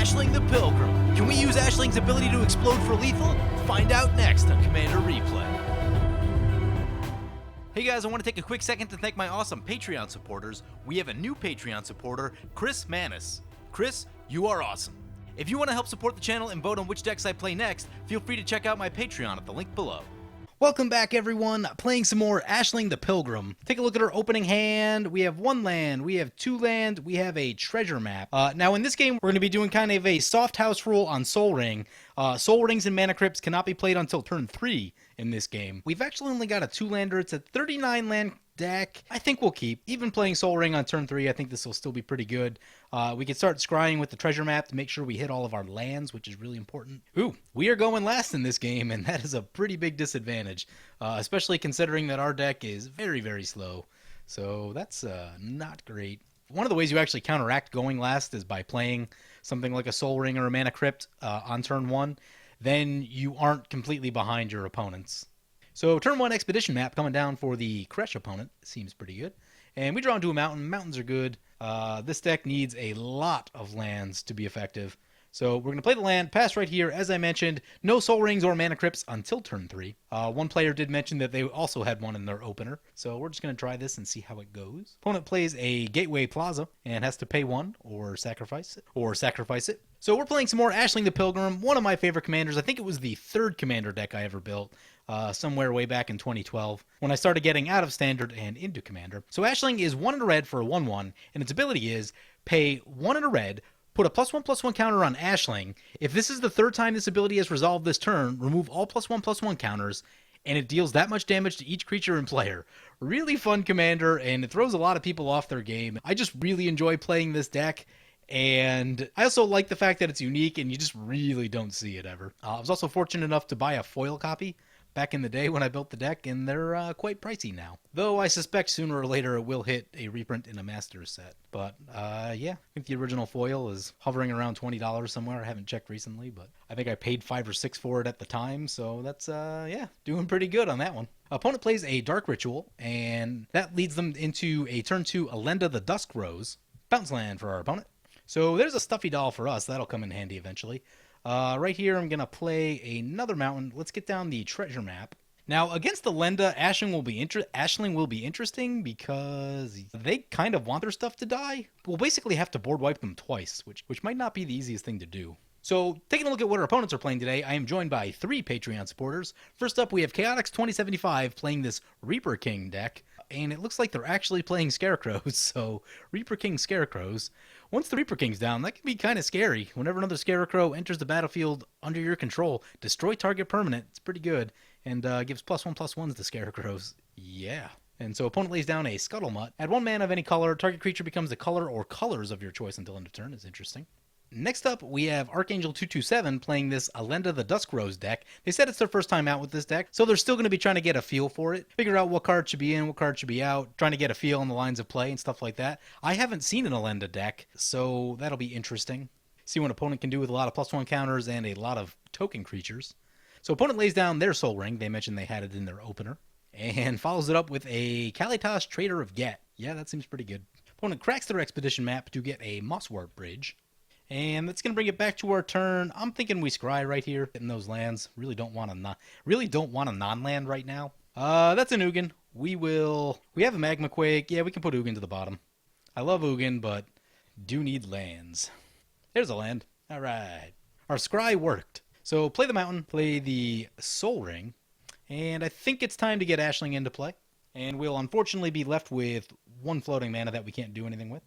Ashling the Pilgrim. Can we use Ashling's ability to explode for lethal? Find out next on Commander Replay. Hey guys, I want to take a quick second to thank my awesome Patreon supporters. We have a new Patreon supporter, Chris Manis. Chris, you are awesome. If you want to help support the channel and vote on which decks I play next, feel free to check out my Patreon at the link below. Welcome back, everyone. Playing some more Ashling the Pilgrim. Take a look at our opening hand. We have 1 land, we have 2 land, we have a treasure map. Now in this game, we're going to be doing kind of a soft house rule on Soul Ring. Soul Rings and Mana Crypts cannot be played until turn 3 in this game. We've actually only got a 2-lander. It's a 39-land deck. I think we'll keep. Even playing Soul Ring on turn 3, I think this will still be pretty good. We can start scrying with the treasure map to make sure we hit all of our lands, which is really important. Ooh, we are going last in this game, and that is a pretty big disadvantage, especially considering that our deck is very, very slow. So that's not great. One of the ways you actually counteract going last is by playing something like a Soul Ring or a Mana Crypt on turn 1. Then you aren't completely behind your opponents. So turn 1 Expedition map coming down for the Kresh opponent. Seems pretty good. And we draw into a mountain. Mountains are good. This deck needs a lot of lands to be effective. So we're going to play the land, pass right here. As I mentioned, no Soul Rings or Mana Crypts until turn 3. One player did mention that they also had one in their opener. So we're just going to try this and see how it goes. Opponent plays a Gateway Plaza and has to pay 1 or sacrifice it. So we're playing some more Ashling the Pilgrim, one of my favorite commanders. I think it was the 3rd commander deck I ever built. Somewhere way back in 2012, when I started getting out of Standard and into Commander. So Ashling is 1 in a red for a 1/1, and its ability is pay 1 in a red, put a +1/+1 counter on Ashling. If this is the 3rd time this ability has resolved this turn, remove all +1/+1 counters, and it deals that much damage to each creature and player. Really fun commander, and it throws a lot of people off their game. I just really enjoy playing this deck. And I also like the fact that it's unique, and you just really don't see it ever. I was also fortunate enough to buy a foil copy back in the day when I built the deck, and they're quite pricey now. Though I suspect sooner or later it will hit a reprint in a Masters set. But, yeah, I think the original foil is hovering around $20 somewhere. I haven't checked recently, but I think I paid 5 or 6 for it at the time, so that's, yeah, doing pretty good on that one. Opponent plays a Dark Ritual, and that leads them into a turn 2 Elenda the Dusk Rose. Bounce land for our opponent. So there's a stuffy doll for us. That'll come in handy eventually. Right here, I'm going to play another mountain. Let's get down the treasure map. Now, against Elenda, Ashling will be interesting because they kind of want their stuff to die. We'll basically have to board wipe them twice, which might not be the easiest thing to do. So, taking a look at what our opponents are playing today, I am joined by 3 Patreon supporters. First up, we have Chaotix2075 playing this Reaper King deck, and it looks like they're actually playing Scarecrows, so Reaper King Scarecrows. Once the Reaper King's down, that can be kind of scary. Whenever another Scarecrow enters the battlefield under your control, destroy target permanent. It's pretty good, and gives +1/+1s to Scarecrows. Yeah. And so opponent lays down a Scuttlemutt. Add 1 mana of any color. Target creature becomes the color or colors of your choice until end of turn. Is interesting. Next up, we have Archangel227 playing this Elenda the Dusk Rose deck. They said it's their first time out with this deck, so they're still going to be trying to get a feel for it, figure out what card should be in, what card should be out, trying to get a feel on the lines of play and stuff like that. I haven't seen an Elenda deck, so that'll be interesting. See what an opponent can do with a lot of +1 counters and a lot of token creatures. So opponent lays down their Soul Ring. They mentioned they had it in their opener. And follows it up with a Kalitas Trader of Get. Yeah, that seems pretty good. Opponent cracks their Expedition map to get a Mosswort Bridge. And that's going to bring it back to our turn. I'm thinking we scry right here in those lands. Really don't want a non-land right now. That's an Ugin. We have a Magma Quake. Yeah, we can put Ugin to the bottom. I love Ugin, but do need lands. There's a land. All right. Our scry worked. So play the mountain, play the Soul Ring, and I think it's time to get Ashling into play. And we'll unfortunately be left with 1 floating mana that we can't do anything with.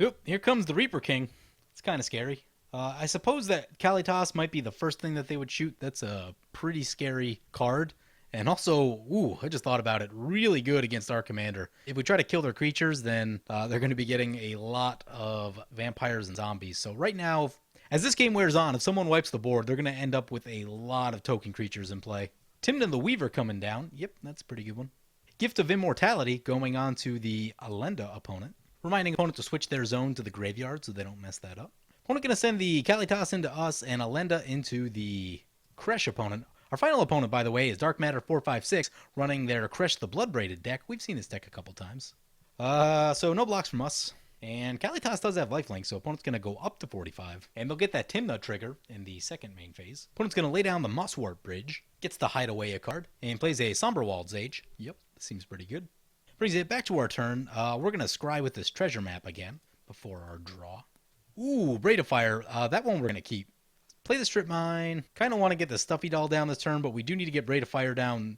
Oop, here comes the Reaper King. It's kind of scary. I suppose that Kalitas might be the first thing that they would shoot. That's a pretty scary card. And also, ooh, I just thought about it, really good against our commander. If we try to kill their creatures, then they're going to be getting a lot of vampires and zombies. So right now, as this game wears on, if someone wipes the board, they're going to end up with a lot of token creatures in play. Timnon the Weaver coming down. Yep, that's a pretty good one. Gift of Immortality going on to the Elenda opponent. Reminding opponent to switch their zone to the graveyard so they don't mess that up. Opponent going to send the Kalitas into us and Elenda into the Kresh opponent. Our final opponent, by the way, is Dark Matter 456, running their Kresh the Bloodbraided deck. We've seen this deck a couple times. So no blocks from us. And Kalitas does have lifelink, so opponent's going to go up to 45. And they'll get that Timna trigger in the second main phase. Opponent's going to lay down the Mosswart Bridge, gets to hide away a card, and plays a Somberwald Sage. Yep, seems pretty good. Brings it back to our turn. We're going to scry with this treasure map again before our draw. Ooh, Braid of Fire. That one we're going to keep. Play the Strip Mine. Kind of want to get the Stuffy Doll down this turn, but we do need to get Braid of Fire down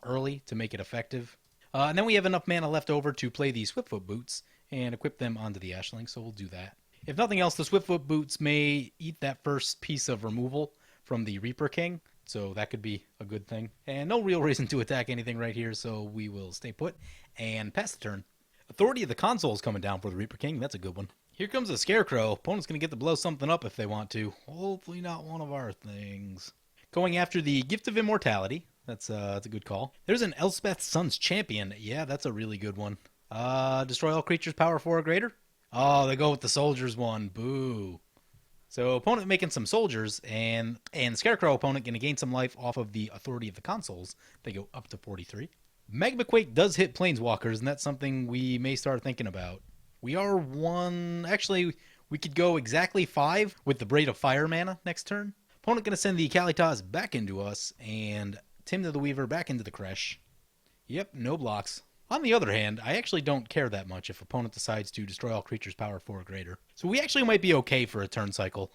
early to make it effective. And then we have enough mana left over to play the Swiftfoot Boots and equip them onto the Ashling, so we'll do that. If nothing else, the Swiftfoot Boots may eat that first piece of removal from the Reaper King, so that could be a good thing. And no real reason to attack anything right here, so we will stay put and pass the turn. Authority of the Console is coming down for the Reaper King. That's a good one. Here comes a Scarecrow. Opponent's going to get to blow something up if they want to. Hopefully not one of our things. Going after the Gift of Immortality. That's a good call. There's an Elspeth Sun's Champion. Yeah, that's a really good one. Destroy all creatures power 4 or greater. Oh, they go with the soldiers one. Boo. So opponent making some soldiers, and Scarecrow opponent going to gain some life off of the Authority of the Consoles. They go up to 43. Magmaquake does hit Planeswalkers, and that's something we may start thinking about. We are one... Actually, we could go exactly 5 with the Braid of Fire mana next turn. Opponent going to send the Kalitas back into us, and Timna the Weaver back into the Kresh. Yep, no blocks. On the other hand, I actually don't care that much if opponent decides to destroy all creatures power 4 or greater. So we actually might be okay for a turn cycle,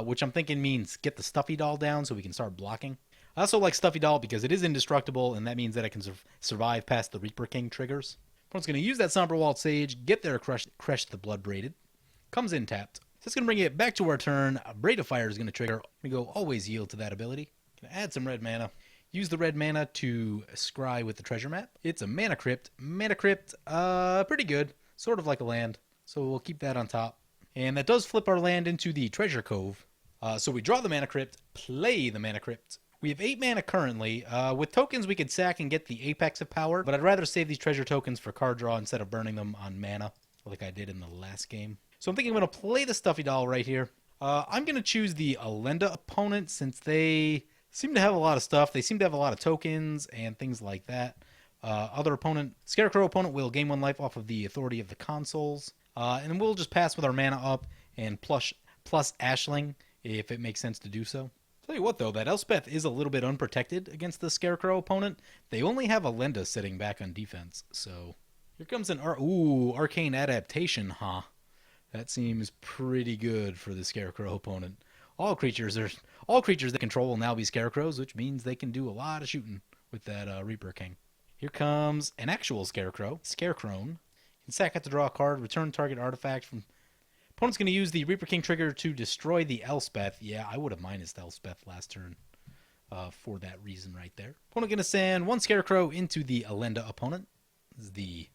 which I'm thinking means get the Stuffy Doll down so we can start blocking. I also like Stuffy Doll because it is indestructible, and that means that it can survive past the Reaper King triggers. Opponent's going to use that Somberwald Sage, get their Kresh the Blood Braided. Comes in tapped. So it's going to bring it back to our turn. Braid of Fire is going to trigger. I'm going to go always yield to that ability. Going to add some red mana. Use the red mana to scry with the treasure map. It's a Mana Crypt. Mana Crypt, pretty good. Sort of like a land. So we'll keep that on top. And that does flip our land into the Treasure Cove. So we draw the Mana Crypt, play the Mana Crypt. We have 8 mana currently. With tokens we could sack and get the Apex of Power, but I'd rather save these treasure tokens for card draw instead of burning them on mana, like I did in the last game. So I'm thinking I'm going to play the Stuffy Doll right here. I'm going to choose the Elenda opponent since they seem to have a lot of stuff. They seem to have a lot of tokens and things like that. Other opponent, Scarecrow opponent, will gain 1 life off of the Authority of the Consoles. And we'll just pass with our mana up and plus Ashling if it makes sense to do so. Tell you what, though, that Elspeth is a little bit unprotected against the Scarecrow opponent. They only have Elenda sitting back on defense, so... Here comes an Arcane Adaptation, huh? That seems pretty good for the Scarecrow opponent. All creatures that control will now be Scarecrows, which means they can do a lot of shooting with that Reaper King. Here comes an actual Scarecrow, Scarecrone. In sack, have to draw a card, return target artifact from... Opponent's going to use the Reaper King trigger to destroy the Elspeth. Yeah, I would have minused Elspeth last turn for that reason right there. Opponent going to send 1 Scarecrow into the Elenda opponent. This is the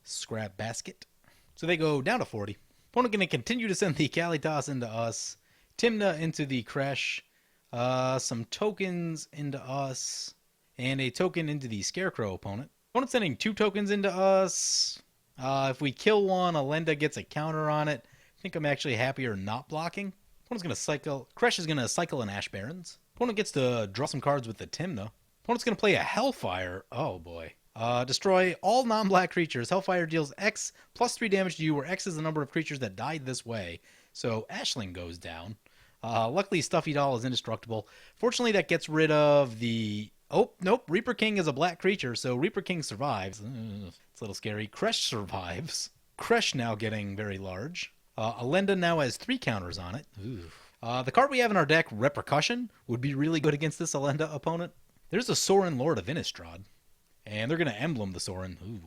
scrap basket. So they go down to 40. Opponent going to continue to send the Kalitas into us. Timna into the Kresh. Some tokens into us. And a token into the Scarecrow opponent. Opponent sending 2 tokens into us. If we kill one, Elenda gets a counter on it. I think I'm actually happier not blocking. Opponent's going to cycle... Kresh is going to cycle an Ash Barrens. Opponent gets to draw some cards with the Timna. Opponent's going to play a Hellfire. Oh, boy. Destroy all non-black creatures. Hellfire deals X plus 3 damage to you, where X is the number of creatures that died this way. So Ashling goes down. Luckily, Stuffy Doll is indestructible. Fortunately, that gets rid of the... Oh, nope. Reaper King is a black creature, so Reaper King survives. It's a little scary. Kresh survives. Kresh now getting very large. Elenda now has 3 counters on it. The card we have in our deck, Repercussion, would be really good against this Elenda opponent. There's a Sorin Lord of Innistrad, and they're going to emblem the Sorin.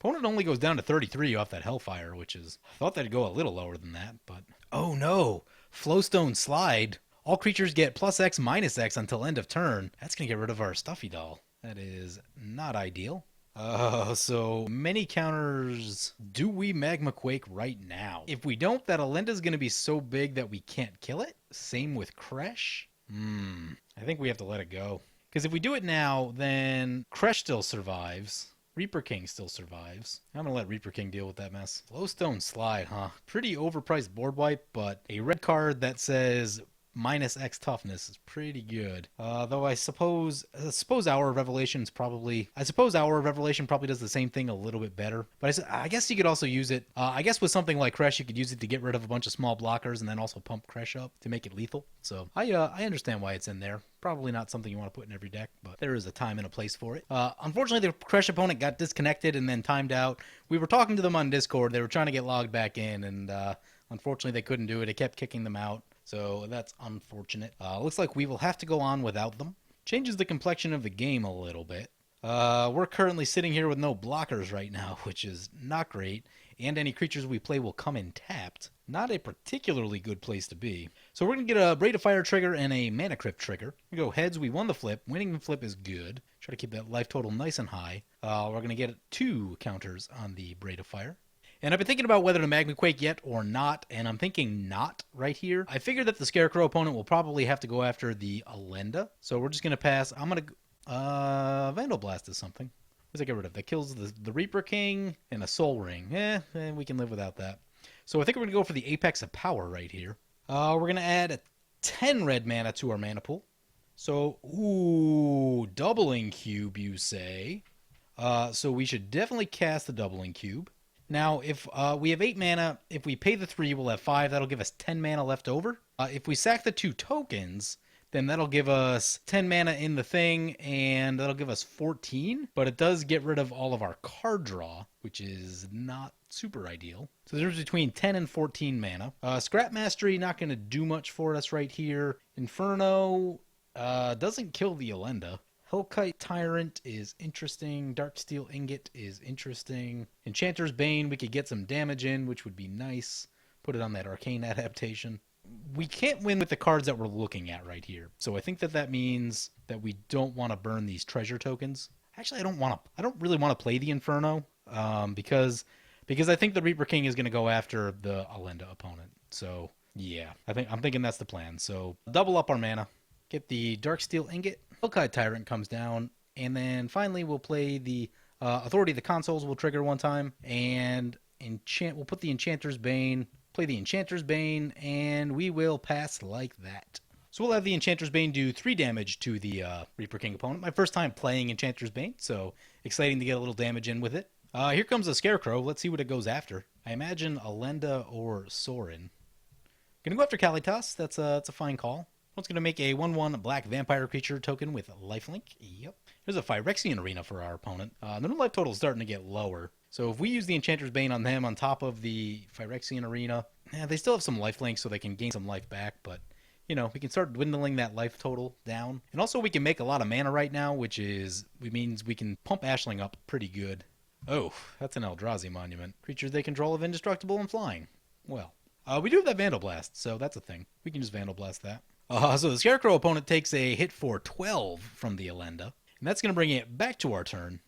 Opponent only goes down to 33 off that Hellfire, which is... I thought they'd go a little lower than that, but... Oh no! Flowstone Slide. All creatures get plus X minus X until end of turn. That's going to get rid of our Stuffy Doll. That is not ideal. So many counters. Do we Magmaquake right now? If we don't, that Elenda's going to be so big that we can't kill it. Same with Kresh. I think we have to let it go. Because if we do it now, then Kresh still survives. Reaper King still survives. I'm going to let Reaper King deal with that mess. Flowstone Slide, huh? Pretty overpriced board wipe, but a red card that says minus X toughness is pretty good. Though I suppose Hour of Revelation probably does the same thing a little bit better. But I guess you could also use it. I guess with something like Kresh, you could use it to get rid of a bunch of small blockers and then also pump Kresh up to make it lethal. So I understand why it's in there. Probably not something you want to put in every deck, but there is a time and a place for it. Unfortunately, the Kresh opponent got disconnected and then timed out. We were talking to them on Discord. They were trying to get logged back in, and unfortunately, they couldn't do it. It kept kicking them out, so that's unfortunate. Looks like we will have to go on without them. Changes the complexion of the game a little bit. We're currently sitting here with no blockers right now, which is not great, and any creatures we play will come in tapped. Not a particularly good place to be. So we're going to get a Braid of Fire trigger and a Mana Crypt trigger. We go heads, we won the flip. Winning the flip is good. Try to keep that life total nice and high. We're going to get 2 counters on the Braid of Fire. And I've been thinking about whether to Magma Quake yet or not, and I'm thinking not right here. I figured that the Scarecrow opponent will probably have to go after the Elenda, so we're just going to pass. I'm going to... Vandal Blast is something. What does that get rid of? That kills the Reaper King and a Soul Ring. We can live without that. So I think we're going to go for the Apex of Power right here. We're going to add a 10 red mana to our mana pool. So, ooh, Doubling Cube, you say. So we should definitely cast the Doubling Cube. Now, if we have 8 mana, if we pay the 3, we'll have 5. That'll give us 10 mana left over. If we sack the 2 tokens, then that'll give us 10 mana in the thing, and that'll give us 14. But it does get rid of all of our card draw, which is not super ideal. So there's between 10 and 14 mana. Scrap Mastery, not going to do much for us right here. Inferno doesn't kill the Elenda. Hellkite Tyrant is interesting. Darksteel Ingot is interesting. Enchanter's Bane, we could get some damage in, which would be nice. Put it on that Arcane adaptation. We can't win with the cards that we're looking at right here. So I think that means that we don't want to burn these treasure tokens. Actually, I don't really want to play the Inferno because I think the Reaper King is going to go after the Elenda opponent. So yeah, I'm thinking that's the plan. So double up our mana. Get the Darksteel Ingot. Hellkite Tyrant comes down. And then finally we'll play the Authority of the Consoles will trigger one time. And we'll put the Enchanter's Bane. Play the Enchanter's Bane. And we will pass like that. So we'll have the Enchanter's Bane do 3 damage to the Reaper King opponent. My first time playing Enchanter's Bane. So exciting to get a little damage in with it. Here comes a Scarecrow. Let's see what it goes after. I imagine Elenda or Sorin. Gonna go after Kalitas. That's a fine call. It's going to make a 1/1 black vampire creature token with lifelink. Yep. There's a Phyrexian Arena for our opponent. The life total is starting to get lower. So if we use the Enchanter's Bane on them on top of the Phyrexian Arena, they still have some lifelink so they can gain some life back, but we can start dwindling that life total down. And also we can make a lot of mana right now, which means we can pump Ashling up pretty good. Oh, that's an Eldrazi monument. Creatures they control of indestructible and flying. Well, we do have that Vandal Blast, so that's a thing. We can just Vandal Blast that. So the Scarecrow opponent takes a hit for 12 from the Elenda, and that's going to bring it back to our turn.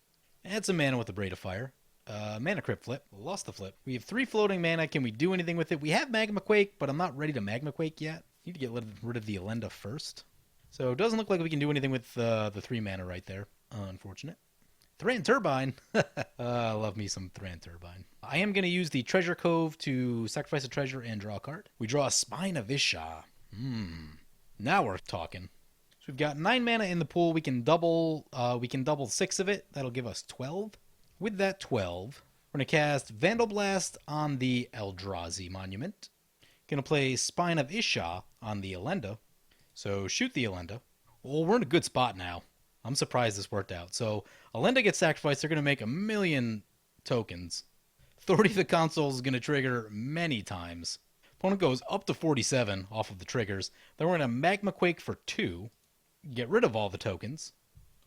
Add some mana with the Braid of Fire. Mana Crypt flip. Lost the flip. We have 3 floating mana. Can we do anything with it? We have Magma Quake, but I'm not ready to Magma Quake yet. Need to get rid of the Elenda first. So it doesn't look like we can do anything with the 3 mana right there. Unfortunate. Thran Turbine. I love me some Thran Turbine. I am going to use the Treasure Cove to sacrifice a treasure and draw a card. We draw a Spine of Isha. Now we're talking. So we've got 9 mana in the pool. We can double 6 of it. That'll give us 12. With that 12, we're going to cast Vandal Blast on the Eldrazi monument. Going to play Spine of Isha on the Elenda. So shoot the Elenda. Well, we're in a good spot now. I'm surprised this worked out. So Elenda gets sacrificed. They're going to make 1,000,000 tokens. Authority of the Console is going to trigger many times. Opponent goes up to 47 off of the triggers. Then we're going to Magma Quake for 2. Get rid of all the tokens.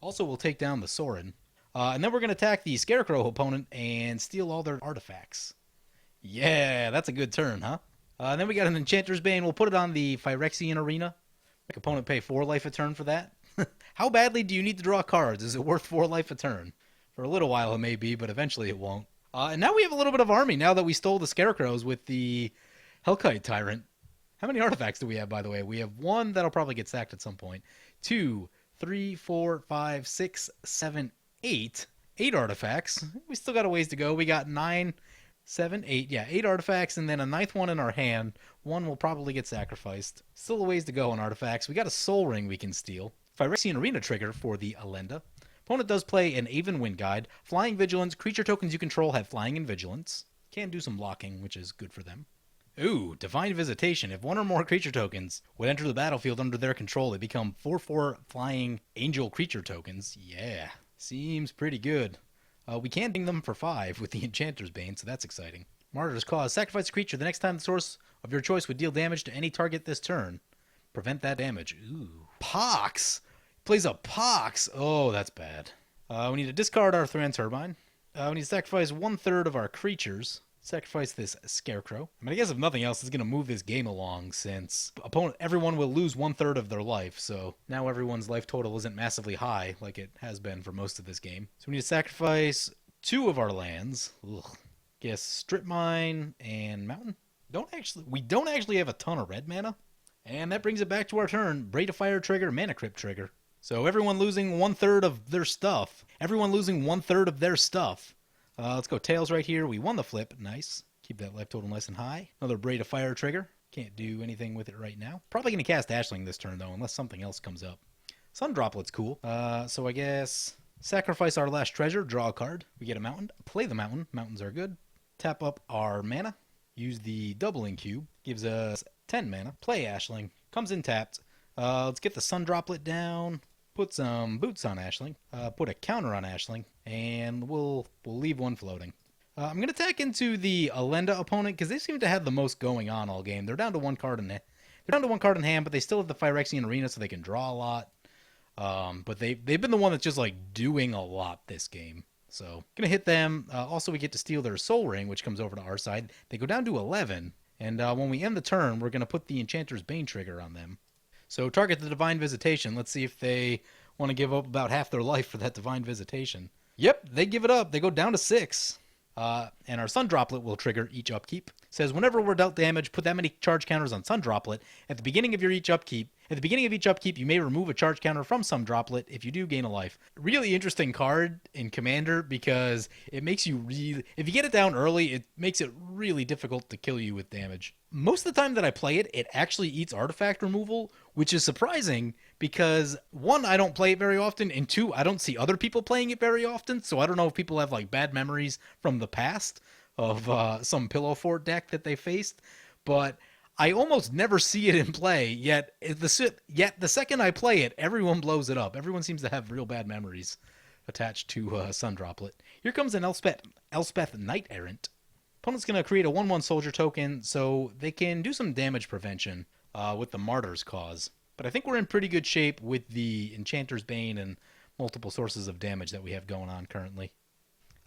Also, we'll take down the Sorin. And then we're going to attack the Scarecrow opponent and steal all their artifacts. Yeah, that's a good turn, huh? And then we got an Enchanter's Bane. We'll put it on the Phyrexian Arena. Make opponent pay 4 life a turn for that. How badly do you need to draw cards? Is it worth 4 life a turn? For a little while it may be, but eventually it won't. And now we have a little bit of army now that we stole the Scarecrows with the Hellkite Tyrant. How many artifacts do we have, by the way? We have 1 that'll probably get sacked at some point. 2, 3, 4, 5, 6, 7, 8. 8 artifacts. We still got a ways to go. We got 9 7, 8. Yeah, 8 artifacts, and then a ninth one in our hand. One will probably get sacrificed. Still a ways to go on artifacts. We got a Soul Ring we can steal. Phyrexian Arena trigger for the Elenda. Opponent does play an Aven Wind Guide. Flying Vigilance. Creature tokens you control have Flying and Vigilance. Can do some blocking, which is good for them. Ooh, Divine Visitation. If one or more creature tokens would enter the battlefield under their control, they become 4/4 flying angel creature tokens. Yeah, seems pretty good. We can ding them for 5 with the Enchanter's Bane, so that's exciting. Martyr's Cause. Sacrifice a creature the next time the source of your choice would deal damage to any target this turn. Prevent that damage. Ooh. Pox! Plays a Pox! Oh, that's bad. We need to discard our Thran Turbine. We need to sacrifice 1/3 of our creatures. Sacrifice this Scarecrow. I mean, I guess if nothing else, it's going to move this game along since everyone will lose 1/3 of their life, so now everyone's life total isn't massively high like it has been for most of this game. So we need to sacrifice 2 of our lands. Ugh. Guess Strip Mine and Mountain. We don't actually have a ton of red mana, and that brings it back to our turn. Braid of Fire trigger, Mana Crypt trigger. So everyone losing 1/3 of their stuff. Let's go Tails right here. We won the flip. Nice. Keep that life total nice and high. Another Braid of Fire trigger. Can't do anything with it right now. Probably going to cast Ashling this turn, though, unless something else comes up. Sun Droplet's cool. So I guess sacrifice our last treasure. Draw a card. We get a mountain. Play the mountain. Mountains are good. Tap up our mana. Use the Doubling Cube. Gives us 10 mana. Play Ashling. Comes in tapped. Let's get the Sun Droplet down. Put some boots on Ashling, put a counter on Ashling, and we'll leave one floating. I'm going to attack into the Elenda opponent because they seem to have the most going on all game. They're down to one card in hand, but they still have the Phyrexian Arena, so they can draw a lot. But they've been the one that's just like doing a lot this game. So gonna hit them. Also, we get to steal their Soul Ring, which comes over to our side. They go down to 11, and when we end the turn, we're gonna put the Enchanter's Bane trigger on them. So target the Divine Visitation. Let's see if they want to give up about half their life for that Divine Visitation. Yep, they give it up. They go down to 6. And our Sun Droplet will trigger each upkeep. It says whenever we're dealt damage, put that many charge counters on Sun Droplet. At the beginning of each upkeep, you may remove a charge counter from Sun Droplet. If you do, gain a life. Really interesting card in Commander because it makes you if you get it down early, it makes it really difficult to kill you with damage. Most of the time that I play it, it actually eats artifact removal, which is surprising because 1, I don't play it very often, and 2, I don't see other people playing it very often, so I don't know if people have like bad memories from the past of some Pillow Fort deck that they faced, but I almost never see it in play, yet the second I play it, everyone blows it up. Everyone seems to have real bad memories attached to Sun Droplet. Here comes an Elspeth Knight Errant. Opponent's going to create a 1/1 soldier token, so they can do some damage prevention with the Martyr's Cause. But I think we're in pretty good shape with the Enchanter's Bane and multiple sources of damage that we have going on currently.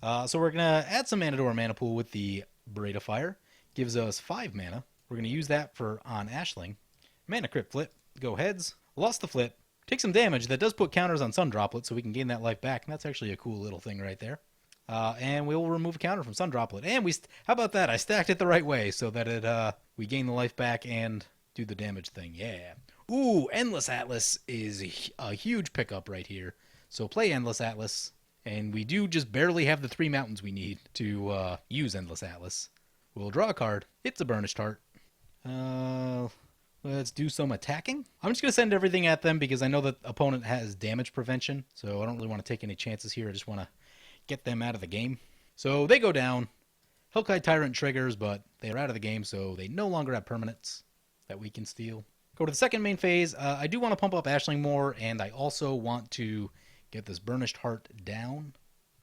So we're going to add some mana to our mana pool with the Braid of Fire. Gives us 5 mana. We're going to use that on Ashling. Mana Crypt flip. Go heads. Lost the flip. Take some damage. That does put counters on Sun Droplet, so we can gain that life back. And that's actually a cool little thing right there. And we'll remove a counter from Sun Droplet. And how about that? I stacked it the right way so that we gain the life back and do the damage thing. Yeah. Ooh, Endless Atlas is a huge pickup right here. So play Endless Atlas. And we do just barely have the 3 mountains we need to use Endless Atlas. We'll draw a card. It's a Burnished Heart. Let's do some attacking. I'm just going to send everything at them because I know that opponent has damage prevention. So I don't really want to take any chances here. I just want to get them out of the game. So they go down. Hellkite Tyrant triggers, but they're out of the game, so they no longer have permanents that we can steal. Go to the second main phase. I do want to pump up Ashling more, and I also want to get this Burnished Heart down.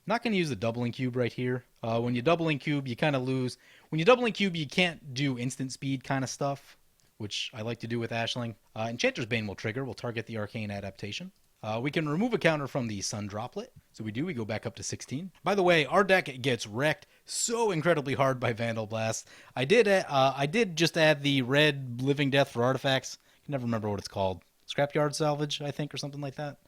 Not going to use the Doubling Cube right here. When you Doubling Cube, you kind of lose. When you Doubling Cube, you can't do instant speed kind of stuff, which I like to do with Ashling. Enchanter's Bane will trigger. We'll target the Arcane Adaptation. We can remove a counter from the Sun Droplet. So we go back up to 16. By the way, our deck gets wrecked so incredibly hard by Vandal Blast. I did just add the red Living Death for artifacts. I can never remember what it's called. Scrapyard Salvage, I think, or something like that.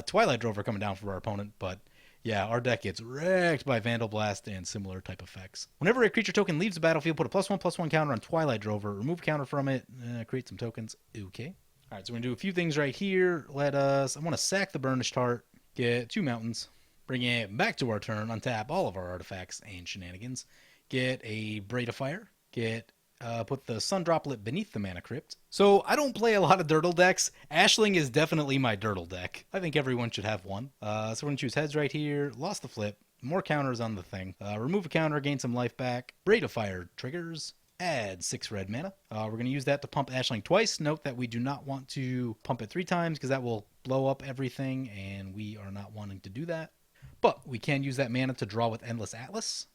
Twilight Drover coming down for our opponent, but yeah, our deck gets wrecked by Vandal Blast and similar type effects. Whenever a creature token leaves the battlefield, put a +1/+1 counter on Twilight Drover. Remove counter from it. Create some tokens. Okay. All right, so we're going to do a few things right here. I want to sack the Burnished Heart, get 2 mountains, bring it back to our turn, untap all of our artifacts and shenanigans, get a Braid of Fire, put the Sun Droplet beneath the Mana Crypt. So I don't play a lot of Dirtle decks. Ashling is definitely my Dirtle deck. I think everyone should have one. So we're going to choose Heads right here. Lost the flip. More counters on the thing. Remove a counter, gain some life back. Braid of Fire triggers. Add 6 red mana. We're going to use that to pump Ashling twice. Note that we do not want to pump it 3 times because that will blow up everything, and we are not wanting to do that. But we can use that mana to draw with Endless Atlas.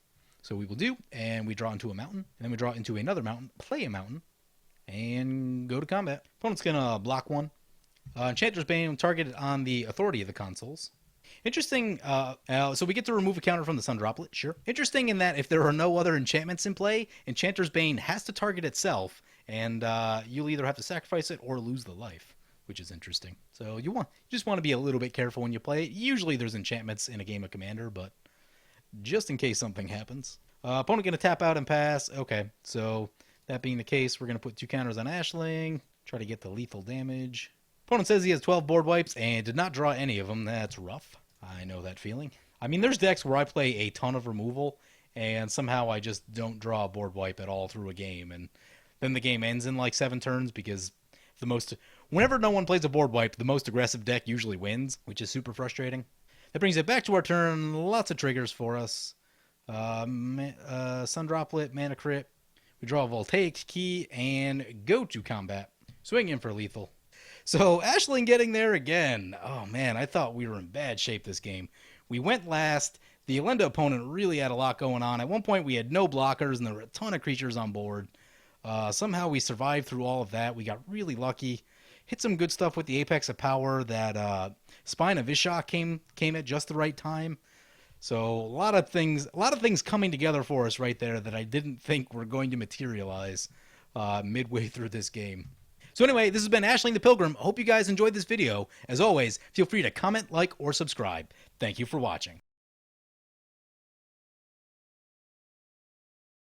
So we will do, and we draw into a mountain, and then we draw into another mountain, play a mountain, and go to combat. Opponent's going to block 1. Enchanter's Bane targeted on the authority of the consoles. Interesting, so we get to remove a counter from the Sun Droplet, sure. Interesting in that if there are no other enchantments in play, Enchanter's Bane has to target itself, and you'll either have to sacrifice it or lose the life, which is interesting. So you just want to be a little bit careful when you play it. Usually there's enchantments in a game of Commander, but just in case something happens. Opponent going to tap out and pass. Okay, so that being the case, we're going to put 2 counters on Ashling, try to get the lethal damage. Opponent says he has 12 board wipes and did not draw any of them. That's rough. I know that feeling. I mean, there's decks where I play a ton of removal, and somehow I just don't draw a board wipe at all through a game, and then the game ends in like 7 turns because whenever no one plays a board wipe, the most aggressive deck usually wins, which is super frustrating. That brings it back to our turn. Lots of triggers for us. Sun Droplet, Mana Crypt. We draw a Voltaic Key and go to combat. Swing in for lethal. So Ashling getting there again. Oh man, I thought we were in bad shape this game. We went last. The Elenda opponent really had a lot going on. At one point we had no blockers and there were a ton of creatures on board. Somehow we survived through all of that. We got really lucky. Hit some good stuff with the Apex of Power. That Spine of Ishak came at just the right time. So a lot of things coming together for us right there that I didn't think were going to materialize midway through this game. So anyway, this has been Ashling the Pilgrim. I hope you guys enjoyed this video. As always, feel free to comment, like, or subscribe. Thank you for watching.